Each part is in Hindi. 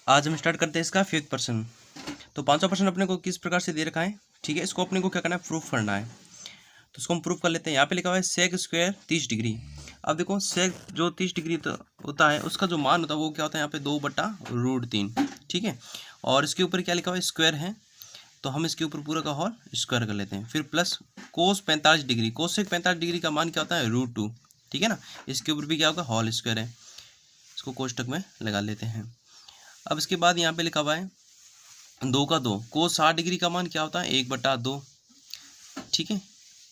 आज हम स्टार्ट करते हैं इसका 5th पर्सन। तो 5वां पर्सन अपने को किस प्रकार से दे रखा है, ठीक है। इसको अपने को क्या करना है, प्रूफ करना है। तो इसको हम प्रूफ कर लेते हैं। यहाँ पे लिखा हुआ है सेक स्क्वायर 30 डिग्री। अब देखो सेक जो 30 डिग्री होता है उसका जो मान होता है वो क्या होता है, यहाँ पे 2/√3, ठीक है। और इसके ऊपर क्या लिखा हुआ है, स्क्वायर है, तो हम इसके ऊपर पूरा का होल स्क्वायर कर लेते हैं। फिर प्लस कोस 45 डिग्री, कोस सेक 45 डिग्री का मान क्या होता है, √2, ठीक है ना। इसके ऊपर भी क्या होगा, होल स्क्वायर है, इसको कोष्टक में लगा लेते हैं। अब इसके बाद यहाँ पे लिखा हुआ है 2 का 2, कोस 60 डिग्री का मान क्या होता है, 1/2, ठीक है।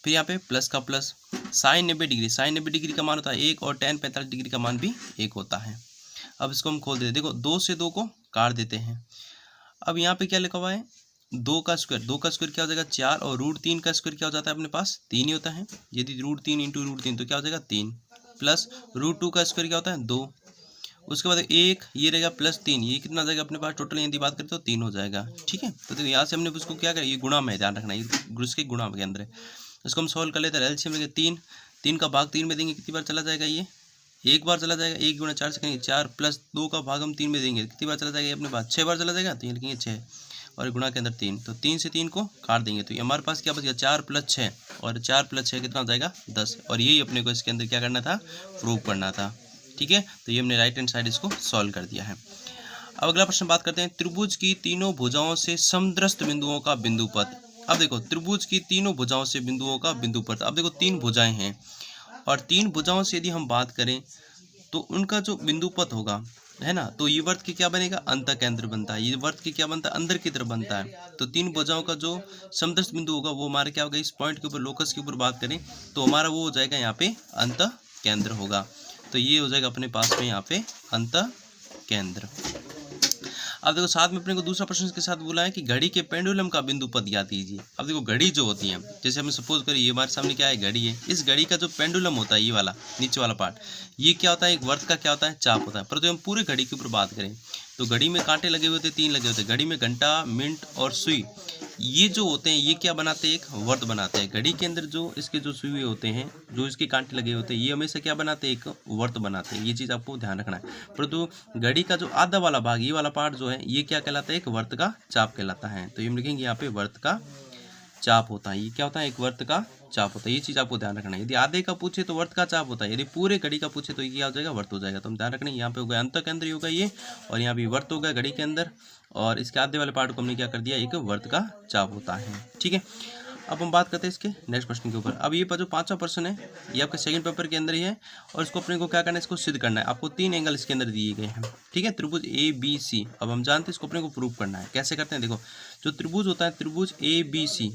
फिर यहाँ पे प्लस का plus, sine 90 degree, sine 90 degree का मान होता है 1, और टेन 45 डिग्री का मान भी 1 होता है। अब इसको हम खोल देते हैं, देखो 2 से 2 को काट देते हैं। अब यहाँ पे क्या लिखा हुआ है, 2 का स्क्वायर, 2 का स्क्वायर क्या हो जाएगा 4, और √3 का स्क्वायर क्या हो जाता है अपने पास 3 ही होता है। यदि √3 इंटू √3 तो क्या हो जाएगा 3, प्लस √2 का स्क्वायर क्या होता है 2, उसके बाद 1 ये रहेगा प्लस 3, ये कितना आ जाएगा अपने पास टोटल यदि बात करें तो 3 हो जाएगा, ठीक है। तो देखो यहाँ से हमने उसको क्या करें, ये गुणा में ध्यान रखना है, ये इसके गुणा के अंदर है। इसको हम सॉल्व कर लेते हैं। एलसीएम लेंगे 3, 3 का भाग 3 में देंगे कितनी बार चला जाएगा, ये एक बार चला जाएगा, 1 गुणा 4 से करेंगे 4, प्लस 2 का भाग हम 3 में देंगे कितनी बार चला जाएगा, ये अपने पास 6 बार चला जाएगा, तो ये लिखेंगे 6, और गुणा के अंदर 3, तो 3 से 3 को काट देंगे, तो ये हमारे पास क्या बच गया 4 + 6, और 4 + 6 कितना हो जाएगा 10, और यही अपने को इसके अंदर क्या करना था, प्रूव करना था, ठीक है। तो ये हमने राइट हैंड साइड इसको सॉल्व कर दिया है। अब अगला प्रश्न बात करते हैं, त्रिभुज की तीनों भुजाओं से समद्रष्ट बिंदुओं का बिंदुपथ। अब देखो त्रिभुज की तीनों भुजाओं से बिंदुओं का बिंदुपथ, अब देखो 3 भुजाएं हैं, और 3 भुजाओं से यदि हम बात करें तो उनका जो बिंदुपथ होगा, है ना, तो ये वर्त की क्या बनेगा, अंत केंद्र बनता है, ये वर्त की क्या बनता है, अंदर की तरफ बनता है। तो 3 भुजाओं का जो समद्रष्ट बिंदु होगा वो हमारा क्या होगा, इस पॉइंट के ऊपर लोकस के ऊपर बात करें तो हमारा वो हो जाएगा यहाँ पे अंत केंद्र होगा। तो ये हो जाएगा अपने पास में यहाँ पे अंत केंद्र। अब देखो साथ में अपने को दूसरा प्रश्न के साथ बोला है कि घड़ी के पेंडुलम का बिंदुपथ ज्ञात कीजिए। अब देखो घड़ी जो होती है, जैसे हमें सपोज करिए ये हमारे सामने क्या है, घड़ी है, इस घड़ी का जो पेंडुलम होता है ये वाला नीचे वाला पार्ट, ये क्या होता है, एक वर्त का क्या होता है, चाप होता है। परंतु हम पूरे घड़ी के ऊपर बात करें तो घड़ी में कांटे लगे हुए थे, 3 लगे होते हैं। घड़ी में घंटा, मिनट और सुई, ये जो होते हैं ये क्या बनाते हैं, एक वर्त बनाते हैं। घड़ी के अंदर जो इसके जो सुई होते हैं, जो इसके कांटे लगे होते हैं, ये हमेशा क्या बनाते हैं, एक वर्त बनाते हैं। ये चीज़ आपको ध्यान रखना है। परंतु घड़ी का जो आधा वाला भाग, ये वाला पार्ट जो है, ये क्या कहलाता है, एक वर्त का चाप कहलाता है। तो ये हम लिखेंगे यहाँ पे वर्त का चाप होता है। ये क्या होता है, एक वर्त का चाप होता है। ये चीज़ आपको ध्यान रखना है। यदि आधे का पूछे तो वर्त का चाप होता है, यदि पूरे घड़ी का पूछे तो ये क्या हो जाएगा, वर्त हो जाएगा। तो हम ध्यान रखना है, यहाँ पे होगा अंत केंद्र होगा ये, और यहाँ भी वर्त होगा घड़ी के अंदर, और इसके आधे वाले पार्ट को हमने क्या कर दिया, एक वर्त का चाप होता है, ठीक है। अब हम बात करते हैं इसके नेक्स्ट प्रश्न के ऊपर। अब ये जो 5वां प्रश्न है ये आपके सेकंड पेपर के अंदर ही है, और इसको अपने को क्या करना है, इसको सिद्ध करना है। आपको 3 एंगल इसके अंदर दिए गए हैं, ठीक है, त्रिभुज ABC। अब हम जानते हैं इसको अपने को प्रूव करना है। कैसे करते हैं, देखो जो त्रिभुज होता है, त्रिभुज ABC,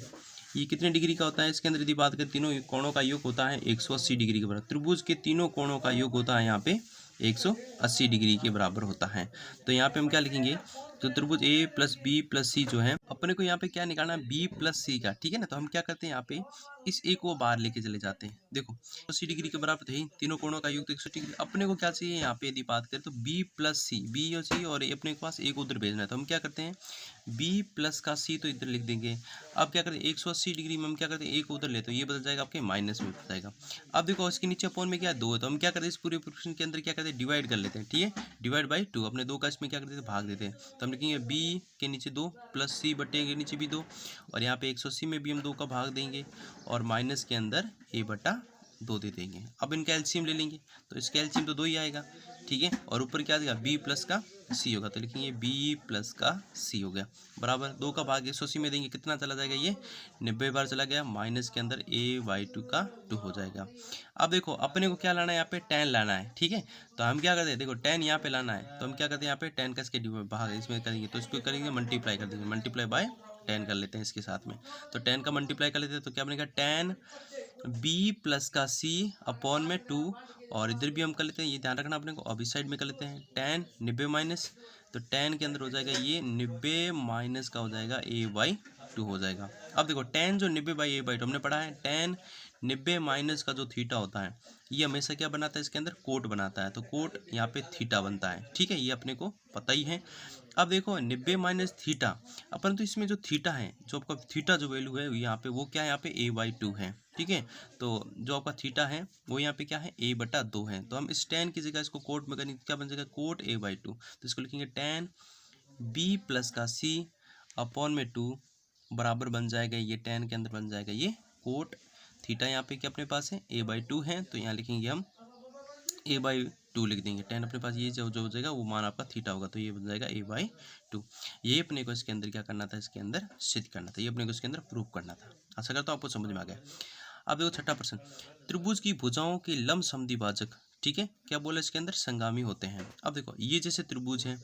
ये कितने डिग्री का होता है, इसके अंदर यदि बात करें तीनों कोणों का योग होता है 180 डिग्री के बराबर। त्रिभुज के तीनों कोणों का योग होता है यहाँ पे 180 डिग्री के बराबर होता है। तो यहाँ पे हम क्या लिखेंगे, तो त्रिभुज A + B + C जो है, अपने को यहाँ पे क्या निकालना है, B + C का, ठीक है ना। तो हम क्या करते हैं, यहाँ पे इस A को बाहर लेके चले जाते हैं। देखो 80 डिग्री के बराबर थे, तीनों कोणों का योग तो 180 डिग्री। अपने को क्या चाहिए यहाँ पे, यदि बात करें तो B + C, B और C, और अपने पास A को उधर भेजना है। तो हम क्या करते हैं, B + का C तो इधर लिख देंगे। अब क्या करते हैं, 180 डिग्री में हम क्या करते हैं, A को उधर लेते हैं, ये बदल जाएगा आपके माइनस में बदल जाएगा। अब देखो इसके नीचे अपॉन में क्या है, 2 है, तो हम क्या करते हैं, इस पूरे प्रश्न के अंदर क्या करते हैं, डिवाइड कर लेते हैं, ठीक है, डिवाइड बाई 2। अपने 2 का इसमें क्या करते हैं, भाग देते हैं। तो हम लिखेंगे B के नीचे 2 + C बटे के नीचे भी 2, और यहाँ पे 180 में भी हम 2 का भाग देंगे, और माइनस के अंदर A/2 दे देंगे। अब इनका एलसीएम ले लेंगे, तो इसका एलसीएम तो 2 ही आएगा, ठीक है। और ऊपर क्या देगा, B + का C होगा, तो लिखेंगे B + का C हो गया बराबर 2 का भाग 180 में देंगे, कितना चला जाएगा, ये 90 बार चला गया, माइनस के अंदर A/2 का 2 हो जाएगा। अब देखो अपने को क्या लाना है, यहाँ पे tan लाना है, ठीक है। तो हम क्या करते हैं, देखो tan यहाँ पे लाना है, तो हम क्या करते हैं, यहाँ पे tan का इसके भाग इसमें करेंगे, तो इसको करेंगे मल्टीप्लाई कर देंगे, मल्टीप्लाई बाय tan कर लेते हैं इसके साथ में। तो tan का मल्टीप्लाई कर लेते हैं, तो क्या बनेगा, tan B + का C अपॉन में 2, और इधर भी हम कर लेते हैं, ये ध्यान रखना अपने को। अब इस साइड में कर लेते हैं tan 90 माइनस, तो tan के अंदर हो जाएगा ये 90 माइनस का हो जाएगा A/2 हो जाएगा। अब देखो tan जो 90/A/2 हमने पढ़ा है, tan 90 माइनस का जो थीटा होता है ये हमेशा क्या बनाता है, इसके अंदर कोट बनाता है, तो कोट यहाँ पे थीटा बनता है, ठीक है, ये अपने को पता ही है। अब देखो 90 माइनस थीटा, अपन तो इसमें जो थीटा है, जो आपका थीटा जो वैल्यू है यहाँ पे वो क्या है, यहाँ पे A/2 है, ठीक है। तो जो आपका थीटा है वो यहाँ पे क्या है, A/2 है। तो हम इस tan की जगह इसको कोट में करेंगे, क्या बन जाएगा, कोट A/2। तो इसको लिखेंगे tan बी प्लस का सी अपॉन में 2 बराबर बन जाएगा ये tan के अंदर बन जाएगा ये कोट थीटा। यहाँ पे क्या अपने पास है a/2 है, तो यहाँ लिखेंगे हम a/2 लिख देंगे। tan अपने पास ये जो हो जाएगा वो मान आपका थीटा होगा, तो ये बन जाएगा a/2। ये अपने को इसके अंदर क्या करना था, इसके अंदर सिद्ध करना था, ये अपने को इसके अंदर प्रूव करना था। आशा करता हूँ आपको समझ में आ गया। अब देखो छठा प्रश्न, त्रिभुज की भुजाओं के लंब समद्विभाजक, ठीक है, क्या बोला इसके अंदर संगामी होते हैं। अब देखो ये जैसे त्रिभुज है,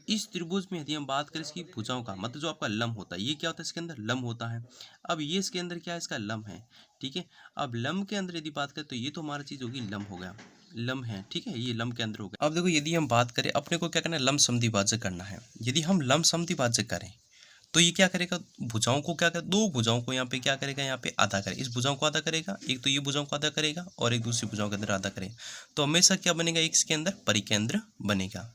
इस त्रिभुज में यदि हम बात करें इसकी भुजाओं का मतलब जो आपका लंब होता है, ये क्या होता है इसके अंदर लंब होता है। अब ये इसके अंदर क्या है, इसका लंब है, ठीक है। अब लंब के अंदर यदि बात करें तो ये तो हमारा चीज होगी लंब हो गया, लंब है, ठीक है, ये लंब के अंदर हो गया। अब देखो यदि हम बात करें अपने को क्या करना है, लंब समद्विभाजक करना है। यदि हम लंब समद्विभाजक करें तो ये क्या करेगा, भुजाओं को क्या कर, दो भुजाओं को यहाँ पे क्या करेगा, यहाँ पे आधा करेगा, इस भुजाओं को आधा करेगा, एक तो ये भुजाओं को आधा करेगा और एक दूसरी भुजाओं के अंदर आधा करेगा, तो हमेशा क्या बनेगा, एक इसके अंदर परिकेंद्र बनेगा,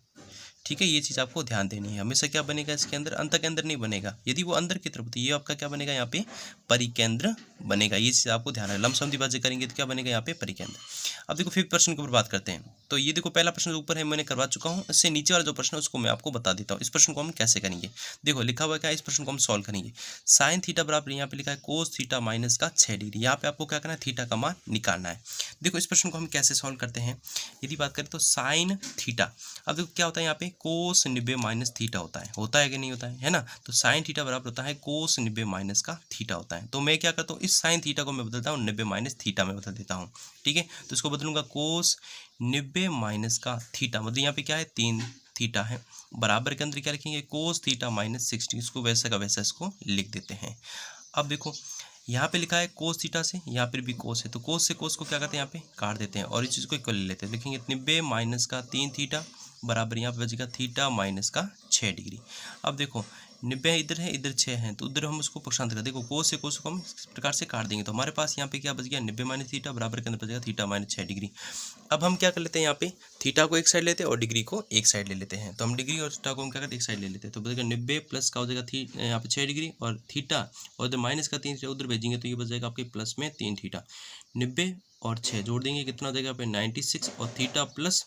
ठीक है। ये चीज आपको ध्यान देनी है, हमेशा क्या बनेगा इसके अंदर, अंत केंद्र नहीं बनेगा। यदि वो अंदर की तरफ तो ये आपका क्या बनेगा, यहाँ पे परिकेंद्र बनेगा। ये चीज आपको ध्यान है, लंब समद्विभाजक करेंगे तो क्या बनेगा, यहाँ पे परिकेंद्र। अब देखो फिफ्थ प्रश्न के ऊपर बात करते हैं। तो ये देखो पहला प्रश्न जो ऊपर है मैंने करवा चुका हूँ, इससे नीचे वाला जो प्रश्न है उसको मैं आपको बता देता हूँ। इस प्रश्न को हम कैसे करेंगे, देखो लिखा हुआ क्या है, इस प्रश्न को हम सॉल्व करेंगे। साइन थीटा बराबर यहाँ पे लिखा है कोस थीटा माइनस का 6 डिग्री। यहाँ पे आपको क्या करना है, थीटा का मान निकालना है। देखो इस प्रश्न को हम कैसे सॉल्व करते हैं, यदि बात करें तो साइन थीटा, अब देखो क्या होता है यहाँ पे कोस 90 माइनस थीटा होता है कि नहीं होता है ना। तो साइन थीटा बराबर होता है कोस 90 माइनस का थीटा होता है। तो मैं क्या करता हूँ, इस साइन थीटा को मैं बदलता हूँ 90 माइनस थीटा में बदल देता हूँ, ठीक है। तो इसको बदलूंगा कोस 90 माइनस का थीटा, मतलब यहाँ पे क्या है 3 थीटा है, बराबर के अंदर क्या लिखेंगे कोस थीटा माइनस 60, इसको वैसा का वैसा इसको लिख देते हैं। अब देखो यहाँ पे लिखा है कोस थीटा से, यहाँ पर भी कोस है, तो कोस से कोस को क्या करते हैं, यहाँ पे काट देते हैं और इस चीज़ को इक्वल ले लेते हैं। लिखेंगे 90 माइनस का 3 थीटा बराबर यहाँ पे बचेगा थीटा माइनस का 6 डिग्री। अब देखो 90 इधर है, इधर 6 है, तो उधर हम उसको पक्षांतर कर, देखो कोस से कोस को हम इस प्रकार से काट देंगे, तो हमारे पास यहाँ पे क्या बच गया 90 माइनस थीटा बराबर के अंदर बचेगा थीटा माइनस 6 डिग्री। अब हम क्या कर लेते हैं, यहाँ पे थीटा को एक साइड लेते हैं और डिग्री को एक साइड ले लेते हैं। तो हम डिग्री और थीटा को हम क्या करते हैं, एक साइड ले लेते हैं, तो बचेगा 90 प्लस का हो जाएगा यहाँ पे 6 डिग्री और थीटा और इधर माइनस का 3 उधर भेजेंगे तो ये बच जाएगा आपके प्लस में 3 थीटा। 90 और 6 जोड़ देंगे कितना हो जाएगा यहाँ पे 96 और थीटा प्लस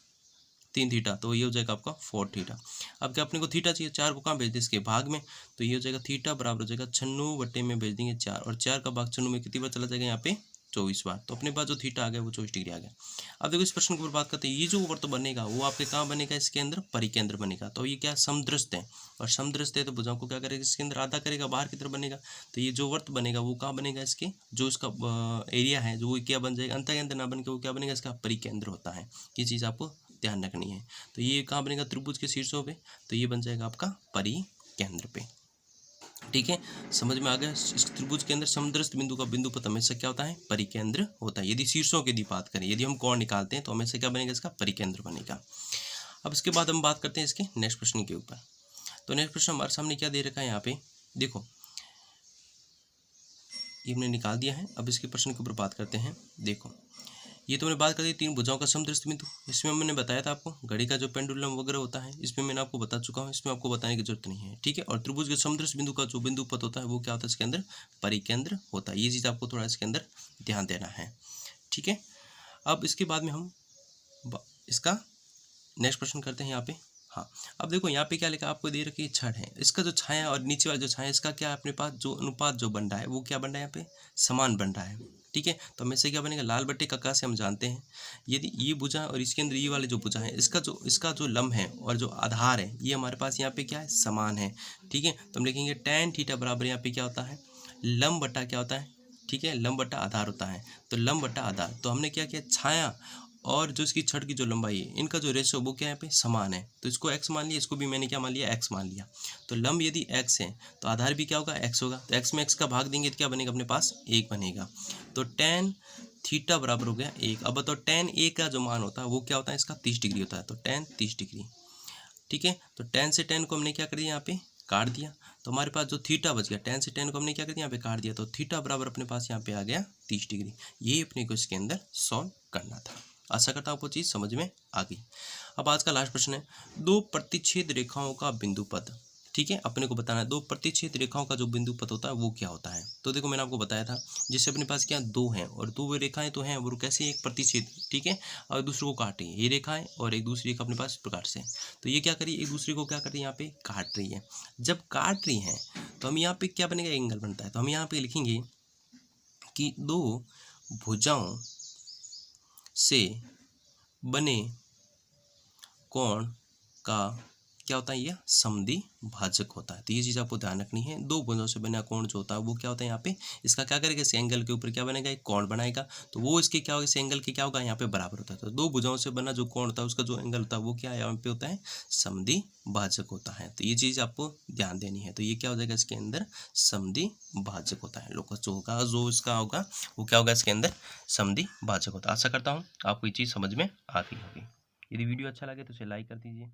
3 थीटा, तो ये हो जाएगा आपका 4 थीटा। अब क्या अपने को थीटा चाहिए, 4 को कहाँ भेज दें, इसके भाग में, तो ये हो जाएगा थीटा बराबर हो जाएगा 96 बटे में भेज देंगे 4 और 4 का भाग 96 में कितनी बार चला जाएगा, यहाँ पे 24 बार। तो अपने पास जो थीटा आ गया वो 24 डिग्री आ गया। अब देखो इस प्रश्न के ऊपर बात करते हैं, ये जो वर्त बनेगा वो आपके कहाँ बनेगा, इसके अंदर परिकेंद्र बनेगा। तो ये क्या समदृष्ट है और समदृष्ट है तो भुजाओं को क्या करेगा, इसके अंदर आधा करेगा, बाहर की तरफ बनेगा। तो ये जो वर्त बनेगा वो कहाँ बनेगा, इसके जो इसका एरिया है जो वो क्या बन जाएगा, अंत केंद्र ना बन के वो क्या बनेगा, इसका परिकेंद्र होता है। ये चीज़ आपको ध्यान रखनी है। तो ये कहाँ बनेगा, त्रिभुज के शीर्षों पे, तो ये बन जाएगा आपका परिकेंद्र पे, ठीक है। समझ में आ गया। इस त्रिभुज के अंदर समदृष्ट बिंदु का बिंदु पथ हमेशा क्या होता है, परिकेंद्र होता है। यदि शीर्षों की बात करें, यदि हम कोण निकालते हैं तो हमेशा क्या बनेगा, इसका परिकेंद्र बनेगा। अब इसके बाद हम बात करते हैं इसके नेक्स्ट प्रश्न के ऊपर। तो नेक्स्ट प्रश्न हमारे सामने क्या दे रखा है, यहाँ पे देखो ये हमने निकाल दिया है। अब इसके प्रश्न के ऊपर बात करते हैं। देखो ये तो मैंने बात कर दी 3 भुजाओं का समदृष्ट बिंदु, इसमें मैंने बताया था आपको घड़ी का जो पेंडुलम वगैरह होता है, इसमें मैंने आपको बता चुका हूँ, इसमें आपको बताने की जरूरत नहीं है, ठीक है। और त्रिभुज के समदृष्ट बिंदु का जो बिंदु पथ होता है वो क्या होता है, इसके अंदर परिकेंद्र होता है। ये चीज़ आपको थोड़ा इसके अंदर ध्यान देना है, ठीक है। अब इसके बाद में हम इसका नेक्स्ट प्रश्न करते हैं यहाँ पे। हाँ, अब देखो यहाँ पे क्या लिखा आपको दे रखी है छड़ है, इसका जो छाया और नीचे वाला जो छाया, इसका क्या अपने पास जो अनुपात जो बन रहा है वो क्या बन रहा है, यहाँ पे समान बन रहा है, ठीक है। तो हमें से क्या बनेगा, लाल बट्टे का से हम जानते हैं, यदि ये भुजा और इसके अंदर ये वाले जो भुजा है, इसका जो लंब है और जो आधार है ये हमारे पास यहाँ पे क्या है, समान है, ठीक है। तो हम लिखेंगे tan थीटा बराबर यहाँ पे क्या होता है, लंब बट्टा क्या होता है, ठीक है, लंब बट्टा आधार होता है। तो लंब बट्टा आधार, तो हमने क्या किया, छाया और जो इसकी छड़ की जो लंबाई है इनका जो रेशो वो क्या है, यहाँ पे समान है, तो इसको x मान लिया, इसको भी मैंने क्या मान लिया, x मान लिया। तो लंब यदि x है तो आधार भी क्या होगा, x होगा, तो x में x का भाग देंगे तो क्या बनेगा, अपने पास 1 बनेगा। तो tan थीटा बराबर हो गया 1। अब बताओ tan a का जो मान होता है वो क्या होता है, इसका 30 डिग्री होता है, तो tan 30 डिग्री, ठीक है। तो tan से tan को हमने क्या कर दिया, यहाँ पे काट दिया, तो हमारे पास जो थीटा बच गया, tan से tan को हमने क्या कर दिया, यहाँ पे काट दिया, तो थीटा बराबर अपने पास यहाँ पे आ गया 30 डिग्री। ये अपने को इसके अंदर सॉल्व करना था। आशा करता हूँ आपको चीज़ समझ में आ गई। अब आज का लास्ट प्रश्न है, 2 प्रतिच्छेद रेखाओं का बिंदु पथ, ठीक है, अपने को बताना है दो प्रतिच्छेद रेखाओं का जो बिंदु पथ होता है वो क्या होता है। तो देखो मैंने आपको बताया था, जैसे अपने पास क्या दो हैं और दो रेखाएं तो हैं, वो कैसे एक प्रतिच्छेद, ठीक है, और दूसरे को काट रही है, ये रेखाएं और एक दूसरी रेखा अपने पास इस प्रकार से। तो ये क्या करी, एक दूसरे को क्या कर रही है, यहाँ पे काट रही है। जब काट रही है तो हम यहाँ पे क्या बनेगा, एंगल बनता है। तो हम यहाँ पे लिखेंगे कि दो भुजाओं से बने कोण का क्या होता है, ये समद्वि भाजक होता है। तो ये चीज़ आपको ध्यान रखनी है, दो भुजाओं से बना कोण जो होता है वो क्या होता है, यहाँ पे इसका क्या करेगा, इस एंगल के ऊपर क्या बनेगा, एक कोण बनाएगा। तो वो इसके क्या होगा, इस एंगल के क्या होगा, यहाँ पे बराबर होता है। तो दो भुजाओं से बना जो कोण होता है उसका जो एंगल होता है वो क्या है, यहाँ पे होता है समद्वि भाजक होता है। तो ये चीज़ आपको ध्यान देनी है। तो ये क्या हो जाएगा, इसके अंदर समद्वि भाजक होता है। लोकस जो होगा, जो इसका होगा वो क्या होगा, इसके अंदर समद्वि भाजक होता है। आशा करता हूँ आपको ये चीज़ समझ में आती होगी। यदि वीडियो अच्छा लगे तो इसे लाइक कर दीजिए।